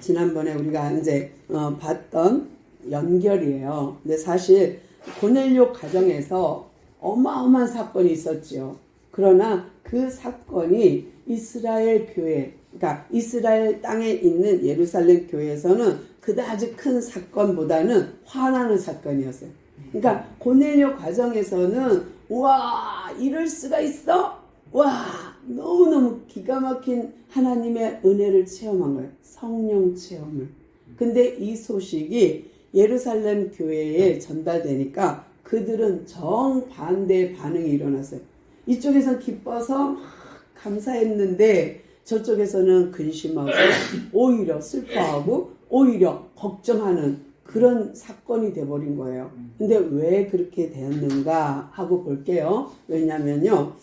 지난번에 우리가 이제 봤던 연결이에요. 근데 사실 고넬료 가정에서 어마어마한 사건이 있었지요. 그러나 그 사건이 이스라엘 교회, 그러니까 이스라엘 땅에 있는 예루살렘 교회에서는 그다지 큰 사건보다는 화나는 사건이었어요. 그러니까 고넬료 가정에서는 와, 이럴 수가 있어? 와, 너무너무 기가 막힌 하나님의 은혜를 체험한 거예요. 성령 체험을. 근데 이 소식이 예루살렘 교회에 전달되니까 그들은 정반대의 반응이 일어났어요. 이쪽에서는 기뻐서 막 감사했는데 저쪽에서는 근심하고 오히려 슬퍼하고 오히려 걱정하는 그런 사건이 돼버린 거예요. 근데 왜 그렇게 되었는가 하고 볼게요. 왜냐면요,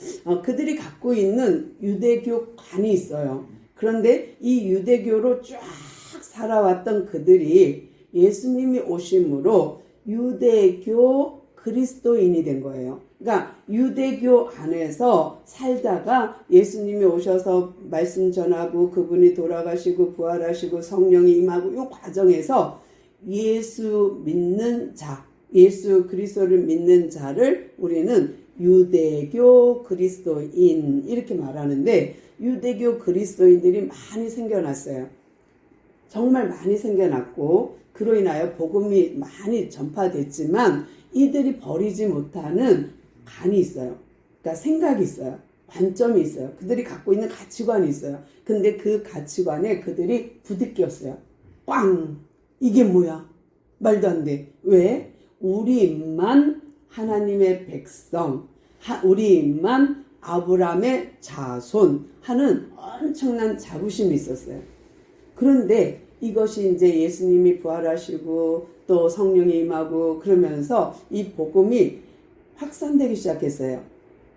그들이 갖고 있는 유대교 관이 있어요. 그런데 이 유대교로 쫙 살아왔던 그들이 예수님이 오심으로 유대교 그리스도인이 된 거예요. 그러니까 유대교 안에서 살다가 예수님이 오셔서 말씀 전하고 그분이 돌아가시고 부활하시고 성령이 임하고 이 과정에서 예수 믿는 자, 예수 그리스도를 믿는 자를 우리는 유대교 그리스도인 이렇게 말하는데, 유대교 그리스도인들이 많이 생겨났어요. 정말 많이 생겨났고 그로 인하여 복음이 많이 전파됐지만 이들이 버리지 못하는 간이 있어요. 그러니까 생각이 있어요. 관점이 있어요. 그들이 갖고 있는 가치관이 있어요. 근데 그 가치관에 그들이 부딪혔어요. 꽝! 이게 뭐야? 말도 안 돼. 왜? 우리만 하나님의 백성, 우리만 아브라함의 자손 하는 엄청난 자부심이 있었어요. 그런데 이것이 이제 예수님이 부활하시고 또 성령이 임하고 그러면서 이 복음이 확산되기 시작했어요.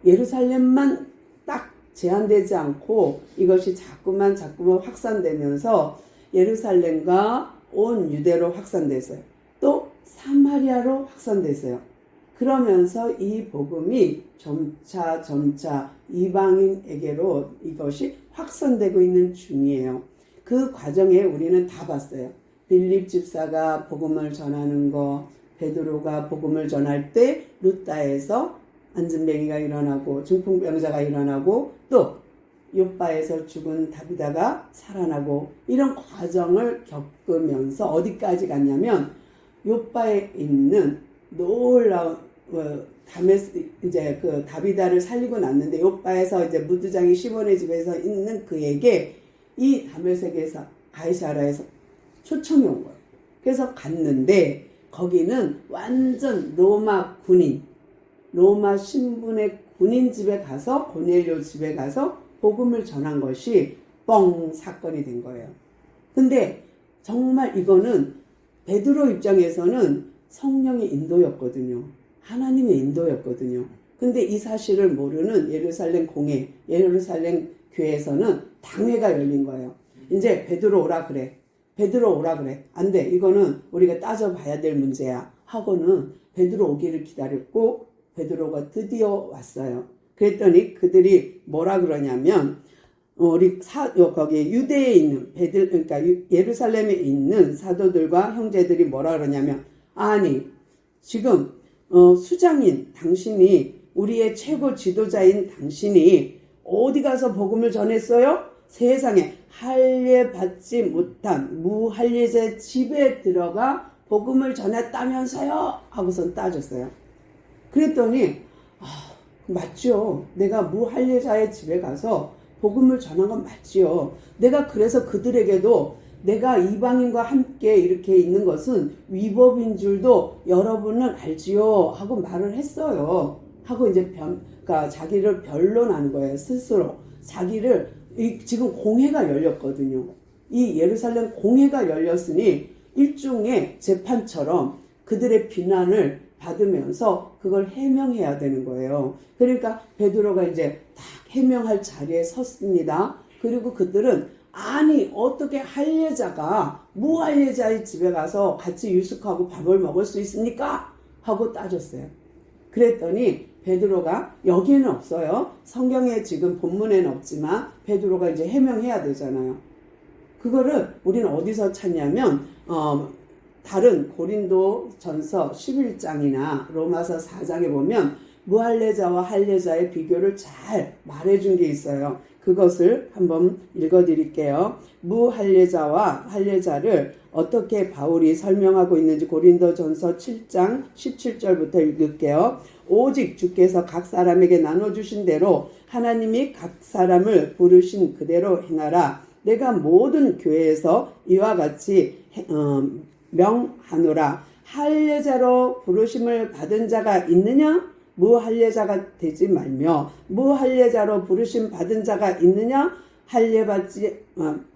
예루살렘만 딱 제한되지 않고 이것이 자꾸만 확산되면서 예루살렘과 온 유대로 확산됐어요. 또 사마리아로 확산됐어요. 그러면서 이 복음이 점차 이방인에게로 이것이 확산되고 있는 중이에요. 그 과정에 우리는 다 봤어요. 빌립 집사가 복음을 전하는 거, 베드로가 복음을 전할 때 루다에서 안진뱅이가 일어나고 중풍병자가 일어나고 또 요바에서 죽은 다비다가 살아나고 이런 과정을 겪으면서 어디까지 갔냐면 요바에 있는 놀라운 이제 그 다비다를 살리고 났는데 요바에서 이제 무드장이 시몬의 집에서 있는 그에게 이 다메섹에서 가이사라에서 초청이 온 거예요. 그래서 갔는데 거기는 완전 로마 군인, 로마 신분의 군인 집에 가서 고넬료 집에 가서 복음을 전한 것이 사건이 된 거예요. 근데 정말 이거는 베드로 입장에서는 성령의 인도였거든요. 하나님의 인도였거든요. 근데 이 사실을 모르는 예루살렘 교회에서는 당회가 열린 거예요. 이제 베드로 오라 그래. 안 돼. 이거는 우리가 따져봐야 될 문제야. 하고는 베드로 오기를 기다렸고 베드로가 드디어 왔어요. 그랬더니 그들이 뭐라 그러냐면 거기 유대에 있는 그러니까 예루살렘에 있는 사도들과 형제들이 뭐라 그러냐면, 아니 지금 수장인 당신이, 우리의 최고 지도자인 당신이 어디 가서 복음을 전했어요? 세상에 할례 받지 못한 무할례자의 집에 들어가 복음을 전했다면서요? 하고선 따졌어요. 그랬더니 맞죠. 내가 무할례자의 집에 가서 복음을 전한 건 맞지요. 내가 그래서 그들에게도 내가 이방인과 함께 이렇게 있는 것은 위법인 줄도 여러분은 알지요 하고 말을 했어요. 하고 이제 그러니까 자기를 변론한 거예요. 스스로 자기를 지금 공회가 열렸거든요. 이 예루살렘 공회가 열렸으니 일종의 재판처럼 그들의 비난을 받으면서 그걸 해명해야 되는 거예요. 그러니까 베드로가 이제 딱 해명할 자리에 섰습니다. 그리고 그들은 아니 어떻게 할례자가 무할례자의 집에 가서 같이 유숙하고 밥을 먹을 수 있습니까? 하고 따졌어요. 그랬더니 베드로가, 여기에는 없어요. 성경에 지금 본문에는 없지만 베드로가 이제 해명해야 되잖아요. 그거를 우리는 어디서 찾냐면 다른 고린도 전서 11장이나 로마서 4장에 보면 무할례자와 할례자의 비교를 잘 말해준 게 있어요. 그것을 한번 읽어드릴게요. 무할례자와 할례자를 어떻게 바울이 설명하고 있는지 고린도 전서 7장 17절부터 읽을게요. 오직 주께서 각 사람에게 나눠주신 대로 하나님이 각 사람을 부르신 그대로 행하라. 내가 모든 교회에서 이와 같이 명하노라. 할례자로 부르심을 받은 자가 있느냐? 무할례자가 되지 말며, 무할례자로 부르심 받은 자가 있느냐? 할례 받지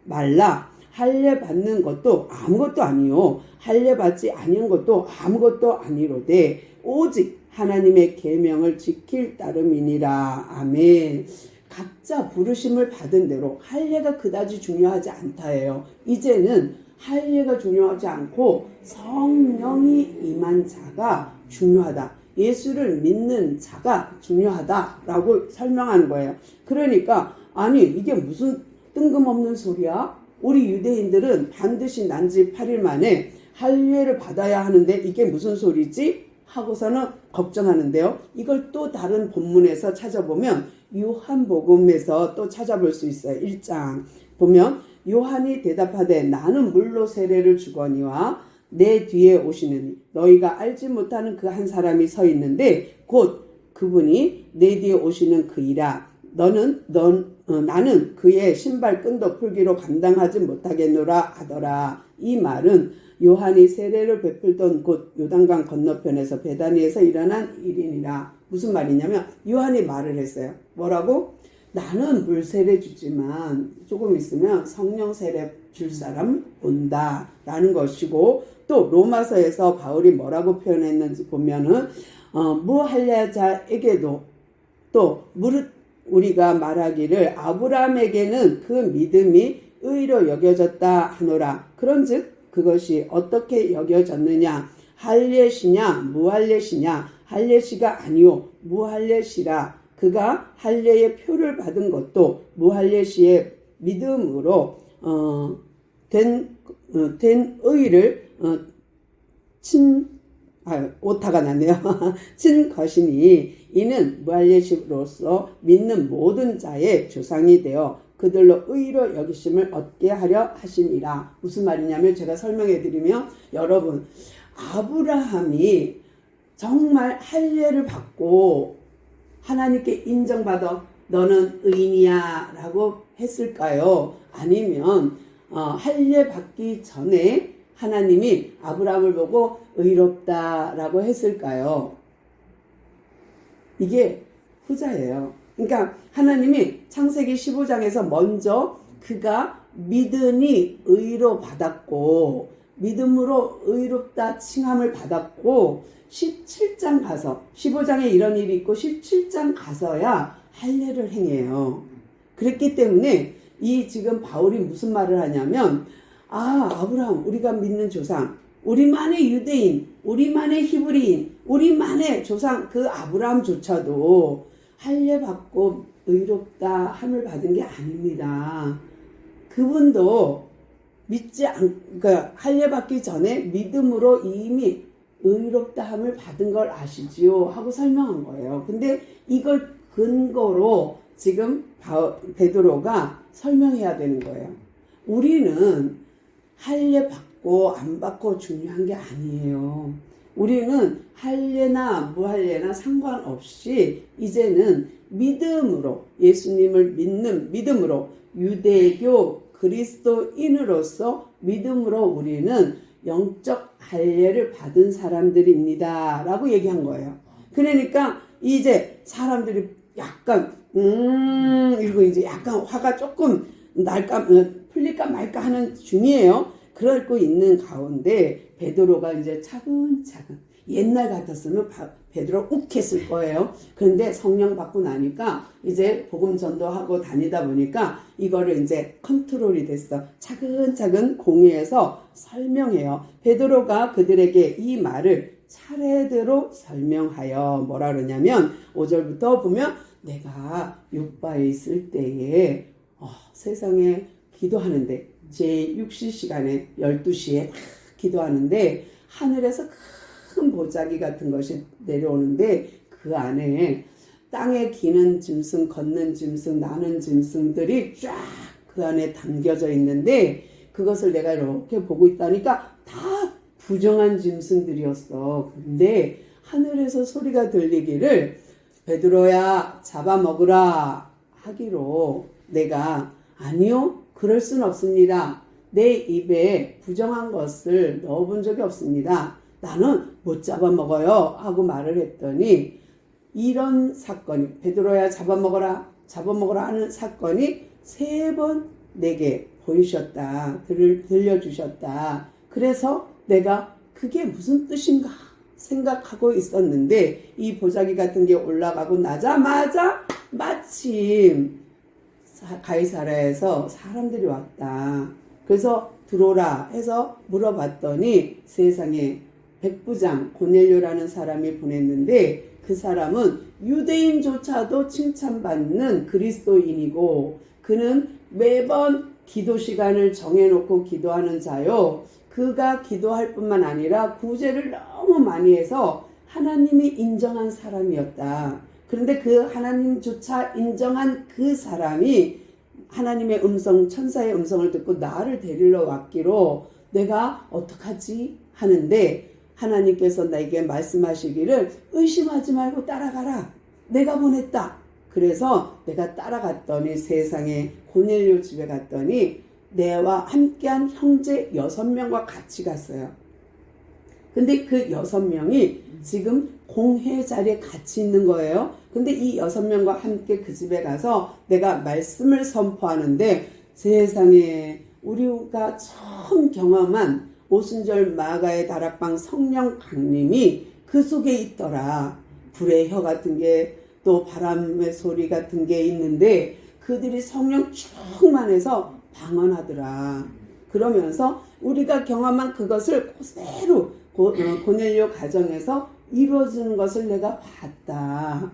말라. 할례 받는 것도 아무것도 아니요, 할례 받지 아니한 것도 아무것도 아니로되 오직 하나님의 계명을 지킬 따름이니라. 아멘. 각자 부르심을 받은 대로 할례가 그다지 중요하지 않다예요. 이제는 할례가 중요하지 않고 성령이 임한 자가 중요하다. 예수를 믿는 자가 중요하다라고 설명하는 거예요. 그러니까 아니 이게 무슨 뜬금없는 소리야? 우리 유대인들은 반드시 난지 8일 만에 할례를 받아야 하는데 이게 무슨 소리지? 하고서는 걱정하는데요. 이걸 또 다른 본문에서 찾아보면 요한복음에서 또 찾아볼 수 있어요. 1장 보면 요한이 대답하되 나는 물로 세례를 주거니와 내 뒤에 오시는 너희가 알지 못하는 그 한 사람이 서 있는데 곧 그분이 내 뒤에 오시는 그이라. 나는 그의 신발끈도 풀기로 감당하지 못하겠노라 하더라. 이 말은 요한이 세례를 베풀던 곳 요단강 건너편에서 베다니에서 일어난 일이니라. 무슨 말이냐면 요한이 말을 했어요. 뭐라고? 나는 물 세례 주지만 조금 있으면 성령 세례 줄 사람 온다 라는 것이고, 또 로마서에서 바울이 뭐라고 표현했는지 보면은 무할례자에게도 또 무릇 우리가 말하기를 아브라함에게는 그 믿음이 의로 여겨졌다 하노라. 그런즉 그것이 어떻게 여겨졌느냐? 할례시냐 무할례시냐? 할례시가 아니요 무할례시라. 그가 할례의 표를 받은 것도 무할례시의 믿음으로 된 의를 오타가 났네요. 친 것이니 이는 무할례시로서 믿는 모든 자의 조상이 되어 그들로 의로 여기심을 얻게 하려 하시니라. 무슨 말이냐면 제가 설명해 드리면, 여러분 아브라함이 정말 할례를 받고 하나님께 인정받아 너는 의인이야 라고 했을까요? 아니면 할례 받기 전에 하나님이 아브라함을 보고 의롭다 라고 했을까요? 이게 후자예요. 그러니까 하나님이 창세기 15장에서 먼저 그가 믿으니 의로 받았고 믿음으로 의롭다 칭함을 받았고 17장 가서 15장에 이런 일이 있고 17장 가서야 할례를 행해요. 그랬기 때문에 이 지금 바울이 무슨 말을 하냐면 아브라함 우리가 믿는 조상, 우리만의 유대인, 우리만의 히브리인, 우리만의 조상 그 아브라함조차도 할례 받고 의롭다 함을 받은 게 아닙니다. 그분도 그러니까 할례 받기 전에 믿음으로 이미 의롭다 함을 받은 걸 아시지요? 하고 설명한 거예요. 근데 이걸 근거로 지금 베드로가 설명해야 되는 거예요. 우리는 할례 받고 안 받고 중요한 게 아니에요. 우리는 할례나 무할례나 상관없이 이제는 믿음으로 예수님을 믿는 믿음으로 유대교 그리스도인으로서 믿음으로 우리는 영적 할례를 받은 사람들입니다 라고 얘기한 거예요. 그러니까 이제 사람들이 약간 이러고 이제 약간 화가 조금 풀릴까 말까 하는 중이에요. 그러고 있는 가운데 베드로가 이제 차근차근, 옛날 같았으면 베드로 욱했을 거예요. 그런데 성령 받고 나니까 이제 복음 전도하고 다니다 보니까 이거를 이제 컨트롤이 됐어. 차근차근 공회에서 설명해요. 베드로가 그들에게 이 말을 차례대로 설명하여 뭐라 그러냐면 5절부터 보면 내가 요바에 있을 때에 세상에 기도하는데 제6시간에 12시에 기도하는데 하늘에서 큰 보자기 같은 것이 내려오는데 그 안에 땅에 기는 짐승, 걷는 짐승, 나는 짐승들이 쫙 그 안에 담겨져 있는데 그것을 내가 이렇게 보고 있다니까 다 부정한 짐승들이었어. 근데 하늘에서 소리가 들리기를 베드로야 잡아먹으라 하기로 내가 아니요 그럴 순 없습니다. 내 입에 부정한 것을 넣어본 적이 없습니다. 나는 못 잡아먹어요 하고 말을 했더니 이런 사건이 베드로야 잡아먹어라 하는 사건이 3번 내게 보이셨다. 들려주셨다. 그래서 내가 그게 무슨 뜻인가 생각하고 있었는데 이 보자기 같은 게 올라가고 나자마자 마침 가이사랴에서 사람들이 왔다. 그래서 들어오라 해서 물어봤더니 세상에 백부장 고넬료라는 사람이 보냈는데 그 사람은 유대인조차도 칭찬받는 그리스도인이고 그는 매번 기도 시간을 정해놓고 기도하는 자요. 그가 기도할 뿐만 아니라 구제를 너무 많이 해서 하나님이 인정한 사람이었다. 그런데 그 하나님조차 인정한 그 사람이 하나님의 음성, 천사의 음성을 듣고 나를 데리러 왔기로 내가 어떡하지 하는데 하나님께서 나에게 말씀하시기를 의심하지 말고 따라가라. 내가 보냈다. 그래서 내가 따라갔더니 세상에 고넬료 집에 갔더니 내와 함께한 형제 6명과 같이 갔어요. 근데 그 6명이 지금 공회 자리에 같이 있는 거예요. 근데 이 6명과 함께 그 집에 가서 내가 말씀을 선포하는데 세상에 우리가 처음 경험한 오순절 마가의 다락방 성령 강림이 그 속에 있더라. 불의 혀 같은 게 또 바람의 소리 같은 게 있는데 그들이 성령 충만해서 방언하더라. 그러면서 우리가 경험한 그것을 그대로 고넬료 가정에서 이루어지는 것을 내가 봤다.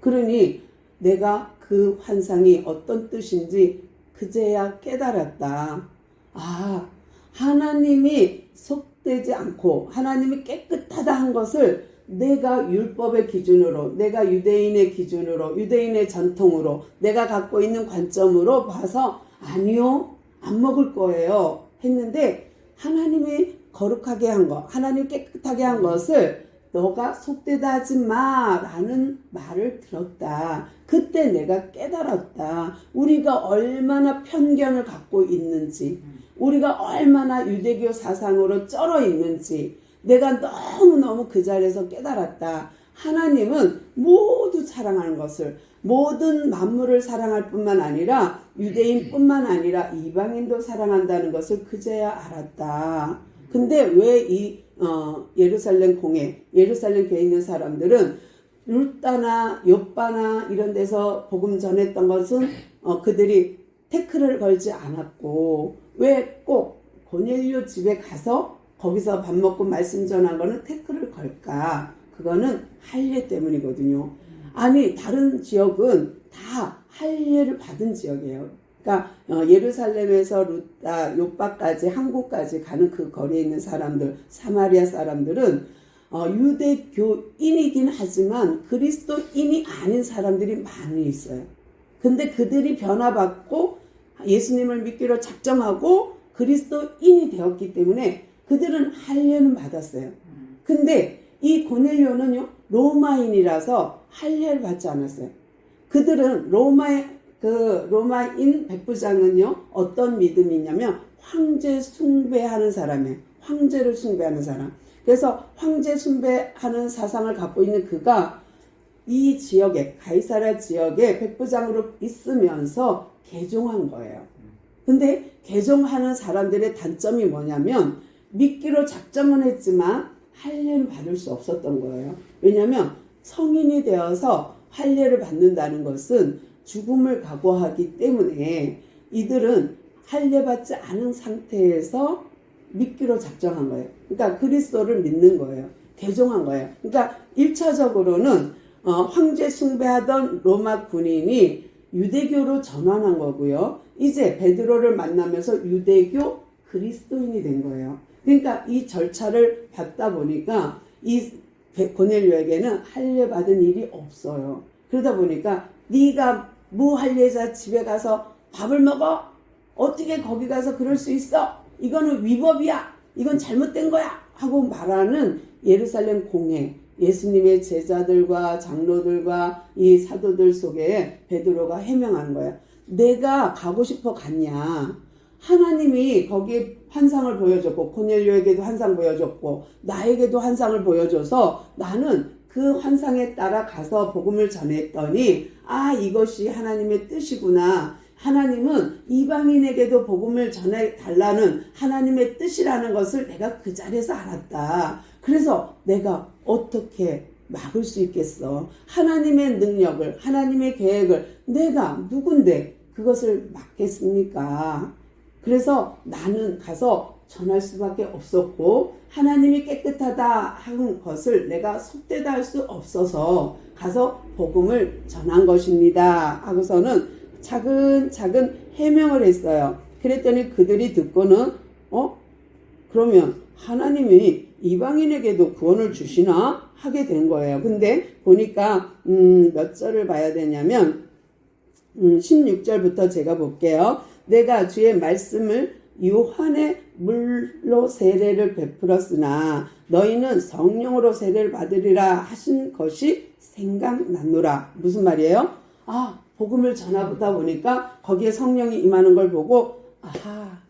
그러니 내가 그 환상이 어떤 뜻인지 그제야 깨달았다. 아, 하나님이 속되지 않고 하나님이 깨끗하다 한 것을 내가 율법의 기준으로, 내가 유대인의 기준으로, 유대인의 전통으로, 내가 갖고 있는 관점으로 봐서 아니요, 안 먹을 거예요 했는데 하나님이 거룩하게 한 것, 하나님 깨끗하게 한 것을 너가 속되다 하지 마 라는 말을 들었다. 그때 내가 깨달았다. 우리가 얼마나 편견을 갖고 있는지, 우리가 얼마나 유대교 사상으로 쩔어 있는지 내가 너무너무 그 자리에서 깨달았다. 하나님은 모두 사랑하는 것을, 모든 만물을 사랑할 뿐만 아니라 유대인뿐만 아니라 이방인도 사랑한다는 것을 그제야 알았다. 근데 왜 이 예루살렘 공회, 예루살렘 교회에 있는 사람들은 룻다나 욥바나 이런 데서 복음 전했던 것은 그들이 태클을 걸지 않았고 왜 꼭 고넬료 집에 가서 거기서 밥 먹고 말씀 전한 거는 태클을 걸까? 그거는 할례 때문이거든요. 아니 다른 지역은 다 할례를 받은 지역이에요. 그러니까 예루살렘에서 룻다, 욥바까지 한국까지 가는 그 거리에 있는 사람들, 사마리아 사람들은 유대교인이긴 하지만 그리스도인이 아닌 사람들이 많이 있어요. 근데 그들이 변화받고 예수님을 믿기로 작정하고 그리스도인이 되었기 때문에 그들은 할례는 받았어요. 근데 이 고넬료는요 로마인이라서 할례를 받지 않았어요. 그들은 로마인 백부장은요 어떤 믿음이 있냐면 황제 숭배하는 사람이에요. 황제를 숭배하는 사람. 그래서 황제 숭배하는 사상을 갖고 있는 그가 이 지역에 가이사랴 지역에 백부장으로 있으면서 개종한 거예요. 근데 개종하는 사람들의 단점이 뭐냐면 믿기로 작정은 했지만 할례를 받을 수 없었던 거예요. 왜냐하면 성인이 되어서 할례를 받는다는 것은 죽음을 각오하기 때문에 이들은 할례 받지 않은 상태에서 믿기로 작정한 거예요. 그러니까 그리스도를 믿는 거예요. 개종한 거예요. 그러니까 1차적으로는 황제 숭배하던 로마 군인이 유대교로 전환한 거고요. 이제 베드로를 만나면서 유대교 그리스도인이 된 거예요. 그러니까 이 절차를 밟다 보니까 이 고넬료에게는 할례 받은 일이 없어요. 그러다 보니까 네가 무할례자 집에 가서 밥을 먹어? 어떻게 거기 가서 그럴 수 있어? 이거는 위법이야. 이건 잘못된 거야. 하고 말하는 예루살렘 공회, 예수님의 제자들과 장로들과 이 사도들 속에 베드로가 해명하는 거예요. 내가 가고 싶어 갔냐? 하나님이 거기에 환상을 보여줬고 고넬료에게도 환상 보여줬고 나에게도 환상을 보여줘서 나는 그 환상에 따라 가서 복음을 전했더니 이것이 하나님의 뜻이구나. 하나님은 이방인에게도 복음을 전해달라는 하나님의 뜻이라는 것을 내가 그 자리에서 알았다. 그래서 내가 어떻게 막을 수 있겠어? 하나님의 능력을, 하나님의 계획을 내가 누군데 그것을 막겠습니까? 그래서 나는 가서 전할 수밖에 없었고 하나님이 깨끗하다 한 것을 내가 속되다 할 수 없어서 가서 복음을 전한 것입니다. 하고서는 차근차근 해명을 했어요. 그랬더니 그들이 듣고는 그러면 하나님이 이방인에게도 구원을 주시나? 하게 된 거예요. 근데 보니까 몇 절을 봐야 되냐면 16절부터 제가 볼게요. 내가 주의 말씀을 요한의 물로 세례를 베풀었으나 너희는 성령으로 세례를 받으리라 하신 것이 생각나노라. 무슨 말이에요? 복음을 전하다 보니까 거기에 성령이 임하는 걸 보고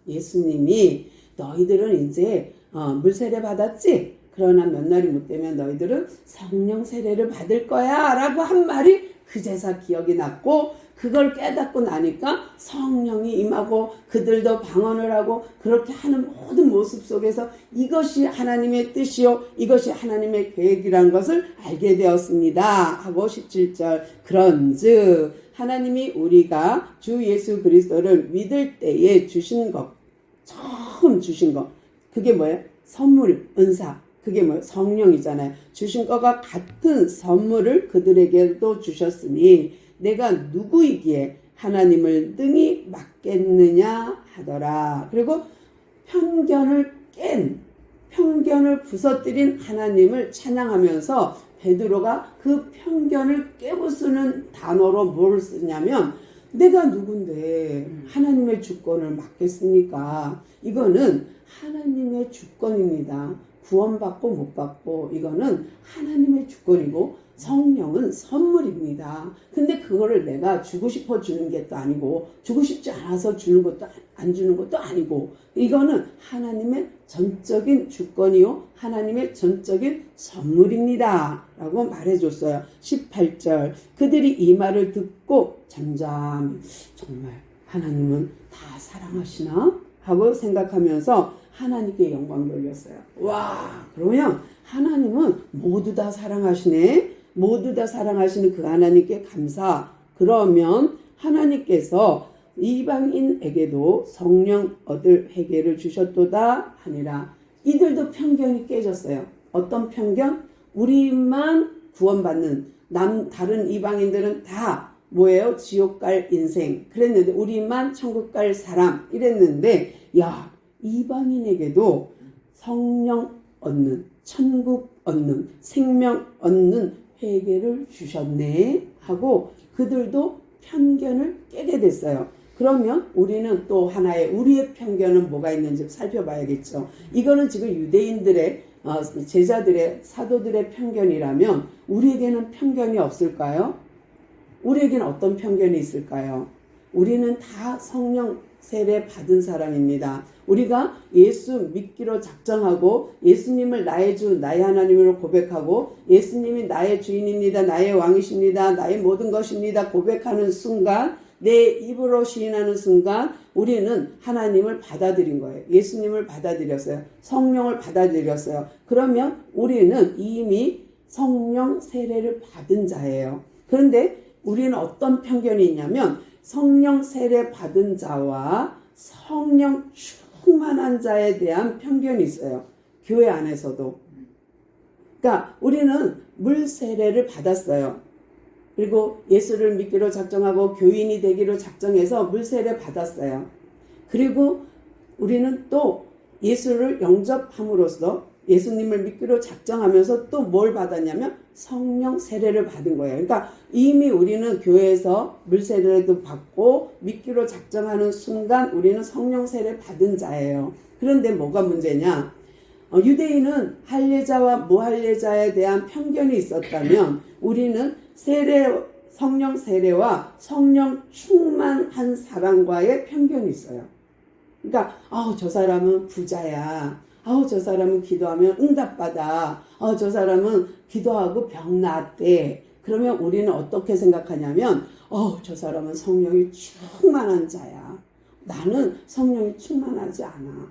예수님이 너희들은 이제 물세례 받았지? 그러나 몇 날이 못 되면 너희들은 성령 세례를 받을 거야 라고 한 말이 그제서 기억이 났고 그걸 깨닫고 나니까 성령이 임하고 그들도 방언을 하고 그렇게 하는 모든 모습 속에서 이것이 하나님의 뜻이요 이것이 하나님의 계획이라는 것을 알게 되었습니다 하고 17절 그런즉 하나님이 우리가 주 예수 그리스도를 믿을 때에 주신 것 처음 주신 것 그게 뭐예요? 선물, 은사 그게 뭐예요? 성령이잖아요. 주신 것과 같은 선물을 그들에게도 주셨으니 내가 누구이기에 하나님을 능히 맡겠느냐 하더라. 그리고 편견을 부서뜨린 하나님을 찬양하면서 베드로가 그 편견을 깨부수는 단어로 뭘 쓰냐면 내가 누군데 하나님의 주권을 맡겠습니까? 이거는 하나님의 주권입니다. 구원받고 못 받고 이거는 하나님의 주권이고 성령은 선물입니다. 근데 그거를 내가 주고 싶어 주는 게 또 아니고 주고 싶지 않아서 주는 것도 안 주는 것도 아니고 이거는 하나님의 전적인 주권이요 하나님의 전적인 선물입니다. 라고 말해줬어요. 18절 그들이 이 말을 듣고 잠잠히 정말 하나님은 다 사랑하시나? 하고 생각하면서 하나님께 영광 돌렸어요. 와 그러면 하나님은 모두 다 사랑하시네. 모두 다 사랑하시는 그 하나님께 감사. 그러면 하나님께서 이방인에게도 성령 얻을 회개를 주셨도다 하니라. 이들도 편견이 깨졌어요. 어떤 편견? 우리만 구원받는 다른 이방인들은 다 뭐예요? 지옥 갈 인생. 그랬는데 우리만 천국 갈 사람. 이랬는데 이방인에게도 성령 얻는 천국 얻는 생명 얻는 회개를 주셨네 하고 그들도 편견을 깨게 됐어요. 그러면 우리는 또 하나의 우리의 편견은 뭐가 있는지 살펴봐야겠죠. 이거는 지금 유대인들의 제자들의 사도들의 편견이라면 우리에게는 편견이 없을까요? 우리에게는 어떤 편견이 있을까요? 우리는 다 성령 세례 받은 사람입니다. 우리가 예수 믿기로 작정하고 예수님을 나의 주, 나의 하나님으로 고백하고 예수님이 나의 주인입니다. 나의 왕이십니다. 나의 모든 것입니다. 고백하는 순간 내 입으로 시인하는 순간 우리는 하나님을 받아들인 거예요. 예수님을 받아들였어요. 성령을 받아들였어요. 그러면 우리는 이미 성령 세례를 받은 자예요. 그런데 우리는 어떤 편견이 있냐면 성령 세례 받은 자와 성령 충만한 자에 대한 편견이 있어요. 교회 안에서도. 그러니까 우리는 물 세례를 받았어요. 그리고 예수를 믿기로 작정하고 교인이 되기로 작정해서 물세례 받았어요. 그리고 우리는 또 예수를 영접함으로써 예수님을 믿기로 작정하면서 또 뭘 받았냐면 성령 세례를 받은 거예요. 그러니까 이미 우리는 교회에서 물세례도 받고 믿기로 작정하는 순간 우리는 성령 세례 받은 자예요. 그런데 뭐가 문제냐? 유대인은 할례자와 무할례자에 대한 편견이 있었다면 우리는 성령 세례와 성령 충만한 사람과의 편견이 있어요. 그러니까 저 사람은 부자야. 저 사람은 기도하면 응답받아. 저 사람은 기도하고 병 나았대. 그러면 우리는 어떻게 생각하냐면 저 사람은 성령이 충만한 자야. 나는 성령이 충만하지 않아.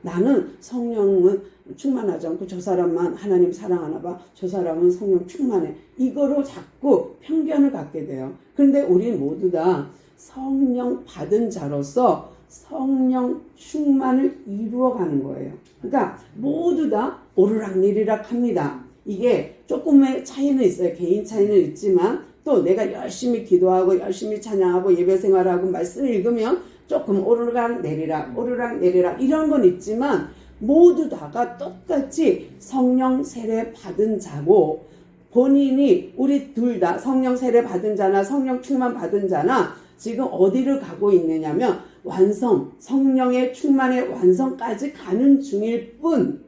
나는 성령은 충만하지 않고 저 사람만 하나님 사랑하나 봐. 저 사람은 성령 충만해. 이거로 자꾸 편견을 갖게 돼요. 그런데 우리 모두 다 성령 받은 자로서 성령 충만을 이루어가는 거예요. 그러니까 모두 다 오르락내리락 합니다. 이게 조금의 차이는 있어요. 개인 차이는 있지만 또 내가 열심히 기도하고 열심히 찬양하고 예배 생활하고 말씀을 읽으면 조금 오르락내리락 이런 건 있지만 모두 다가 똑같이 성령 세례 받은 자고 본인이 우리 둘 다 성령 세례 받은 자나 성령 충만 받은 자나 지금 어디를 가고 있느냐면 성령의 충만의 완성까지 가는 중일 뿐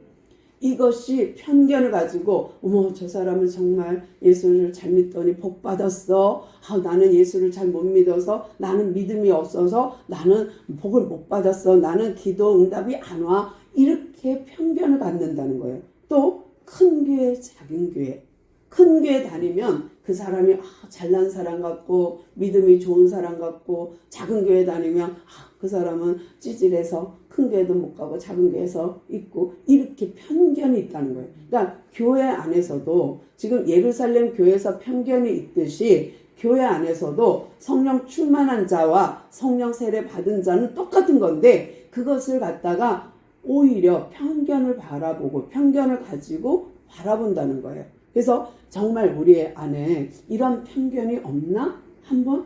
이것이 편견을 가지고 저 사람은 정말 예수를 잘 믿더니 복 받았어. 나는 예수를 잘 못 믿어서 나는 믿음이 없어서 나는 복을 못 받았어. 나는 기도 응답이 안 와. 이렇게 편견을 갖는다는 거예요. 또 큰 교회, 작은 교회. 큰 교회 다니면 그 사람이 잘난 사람 같고 믿음이 좋은 사람 같고 작은 교회 다니면 그 사람은 찌질해서 큰 교회도 못 가고 작은 교회에서 있고 이렇게 편견이 있다는 거예요. 그러니까 교회 안에서도 지금 예루살렘 교회에서 편견이 있듯이 교회 안에서도 성령 충만한 자와 성령 세례 받은 자는 똑같은 건데 그것을 갖다가 오히려 편견을 바라보고 편견을 가지고 바라본다는 거예요. 그래서 정말 우리 안에 이런 편견이 없나 한번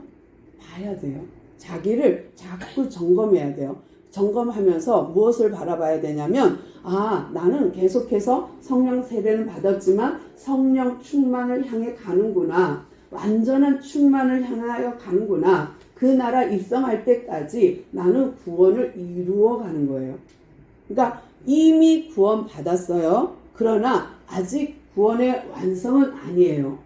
봐야 돼요. 자기를 자꾸 점검해야 돼요. 점검하면서 무엇을 바라봐야 되냐면 나는 계속해서 성령 세례는 받았지만 성령 충만을 향해 가는구나. 완전한 충만을 향하여 가는구나. 그 나라 입성할 때까지 나는 구원을 이루어가는 거예요. 그러니까 이미 구원 받았어요. 그러나 아직 구원의 완성은 아니에요.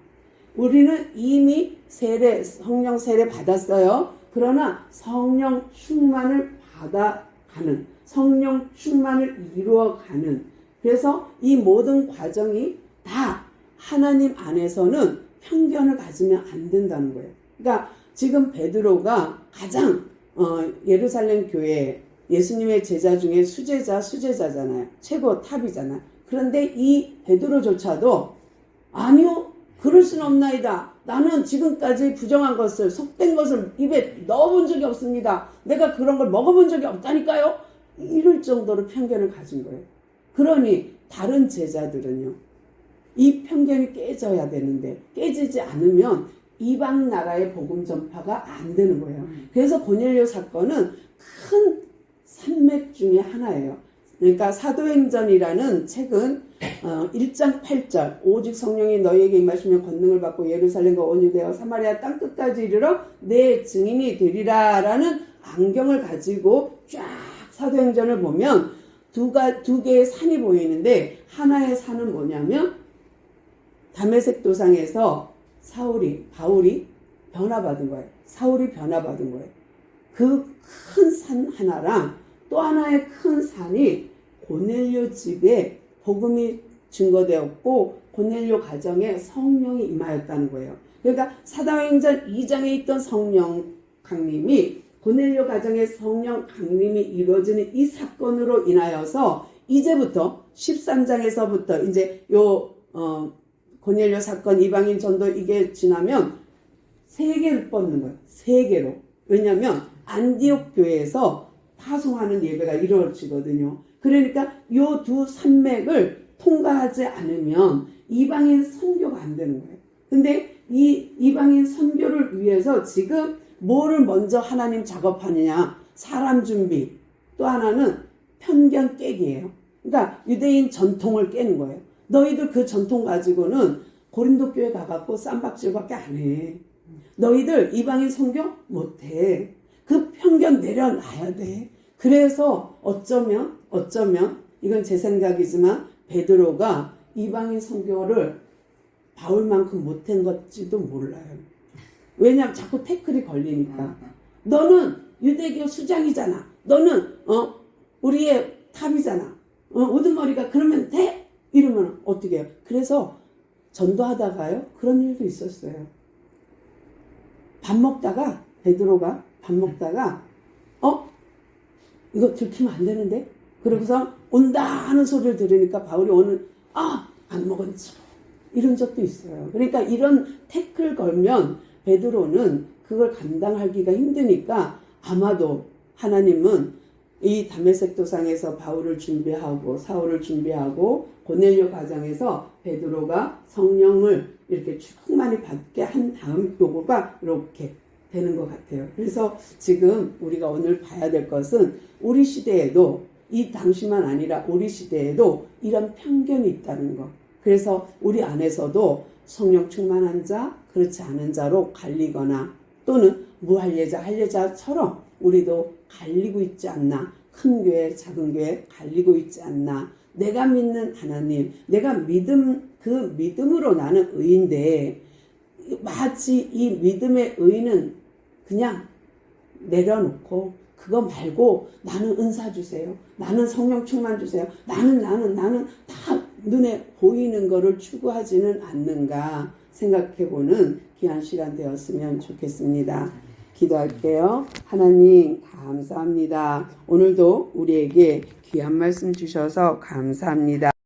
우리는 이미 성령 세례 받았어요. 그러나 성령 충만을 받아가는, 성령 충만을 이루어가는, 그래서 이 모든 과정이 다 하나님 안에서는 편견을 가지면 안 된다는 거예요. 그러니까 지금 베드로가 가장 예루살렘 교회 예수님의 제자 중에 수제자잖아요. 최고 탑이잖아요. 그런데 이 베드로조차도 아니요, 그럴 수는 없나이다. 나는 지금까지 부정한 것을, 속된 것을 입에 넣어본 적이 없습니다. 내가 그런 걸 먹어본 적이 없다니까요. 이럴 정도로 편견을 가진 거예요. 그러니 다른 제자들은요, 이 편견이 깨져야 되는데 깨지지 않으면 이방 나라의 복음 전파가 안 되는 거예요. 그래서 고넬료 사건은 큰 산맥 중에 하나예요. 그러니까 사도행전이라는 책은 1장 8절 오직 성령이 너희에게 임하시면 권능을 받고 예루살렘과 온 유대와 사마리아 땅끝까지 이르러 내 증인이 되리라 라는 안경을 가지고 쫙 사도행전을 보면 두 개의 산이 보이는데 하나의 산은 뭐냐면 다메섹 도상에서 바울이 변화받은 거예요. 사울이 변화받은 거예요. 그 큰 산 하나랑 또 하나의 큰 산이 고넬료 집에 복음이 증거되었고 고넬료 가정에 성령이 임하였다는 거예요. 그러니까 사도행전 2장에 있던 성령 강림이 고넬료 가정의 성령 강림이 이루어지는 이 사건으로 인하여서 이제부터 13장에서부터 이제 고넬료 사건 이방인 전도 이게 지나면 세 개를 뻗는 거예요. 세 개로. 왜냐하면 안디옥 교회에서 파송하는 예배가 이루어지거든요. 그러니까 요 두 산맥을 통과하지 않으면 이방인 선교가 안 되는 거예요. 근데 이 이방인 선교를 위해서 지금 뭐를 먼저 하나님 작업하느냐? 사람 준비. 또 하나는 편견 깨기예요. 그러니까 유대인 전통을 깨는 거예요. 너희들 그 전통 가지고는 고린도 교회 가갖고 쌈박질밖에 안 해. 너희들 이방인 선교 못해. 그 편견 내려놔야 돼. 그래서 어쩌면 이건 제 생각이지만 베드로가 이방인 선교를 바울만큼 못한 것지도 몰라요. 왜냐하면 자꾸 태클이 걸리니까. 너는 유대교 수장이잖아. 너는 우리의 탑이잖아. 우두머리가 그러면 돼? 이러면 어떻게 해요? 그래서 전도하다가요 그런 일도 있었어요. 밥 먹다가 베드로가 밥 먹다가 이거 들키면 안 되는데? 그러고서 온다 하는 소리를 들으니까 바울이 오늘 안 먹은 척 이런 적도 있어요. 그러니까 이런 태클 걸면 베드로는 그걸 감당하기가 힘드니까 아마도 하나님은 이 다메섹 도상에서 바울을 준비하고 사울을 준비하고 고넬료 가정에서 베드로가 성령을 이렇게 충만히 받게 한 다음 요거가 이렇게 되는 것 같아요. 그래서 지금 우리가 오늘 봐야 될 것은 우리 시대에도 이 당시만 아니라 우리 시대에도 이런 편견이 있다는 것. 그래서 우리 안에서도 성령 충만한 자, 그렇지 않은 자로 갈리거나 또는 무할례자, 할례자처럼 우리도 갈리고 있지 않나. 큰 교회, 작은 교회 갈리고 있지 않나. 내가 믿는 하나님, 내가 그 믿음으로 나는 의인데 마치 이 믿음의 의는 그냥 내려놓고 그거 말고 나는 은사 주세요. 나는 성령 충만 주세요. 나는 다 눈에 보이는 거를 추구하지는 않는가 생각해보는 귀한 시간 되었으면 좋겠습니다. 기도할게요. 하나님 감사합니다. 오늘도 우리에게 귀한 말씀 주셔서 감사합니다.